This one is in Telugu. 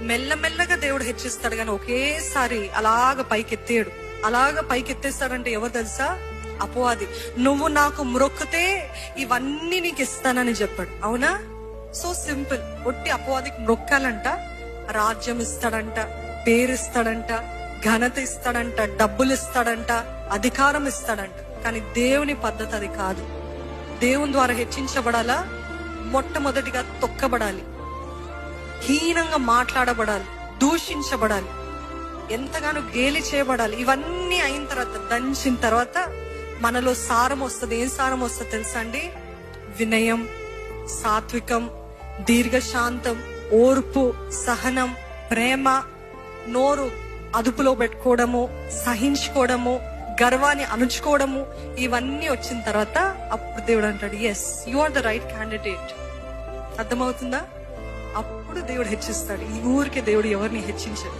మెల్లమెల్లగా దేవుడు హెచ్చిస్తాడు, కానీ ఒకేసారి అలాగ పైకెత్తేడు. అలాగ పైకెత్తేస్తాడంటే ఎవరు తెలుసా? అపవాది. నువ్వు నాకు మ్రొక్కితే ఇవన్నీ నీకు ఇస్తానని చెప్పాడు. అవునా? So simple. ఒట్టి అపవాదికి మ్రొక్కాలంట, రాజ్యం ఇస్తాడంట, పేరు ఇస్తాడంట, ఘనత ఇస్తాడంట, డబ్బులు ఇస్తాడంట, అధికారం ఇస్తాడంట. కానీ దేవుని పద్ధతి అది కాదు. దేవుని ద్వారా హెచ్చించబడాలా? మొట్టమొదటిగా తొక్కబడాలి, హీనంగా మాట్లాడబడాలి, దూషించబడాలి, ఎంతగానో గేలి చేయబడాలి. ఇవన్నీ అయిన తర్వాత, దంచిన తర్వాత మనలో సారం వస్తుంది. ఏం సారం వస్తుంది తెలుసా అండి? వినయం, సాత్వికం, దీర్ఘశాంతం, ఓర్పు, సహనం, ప్రేమ, నోరు అదుపులో పెట్టుకోవడము, సహించుకోవడము, గర్వాన్ని అణుచుకోవడము. ఇవన్నీ వచ్చిన తర్వాత అప్పుడు దేవుడు అంటాడు, yes you are the right candidate. అర్థమవుతుందా? అప్పుడు దేవుడు హెచ్చిస్తాడు. ఈ ఊరికే దేవుడు ఎవరిని హెచ్చించడు.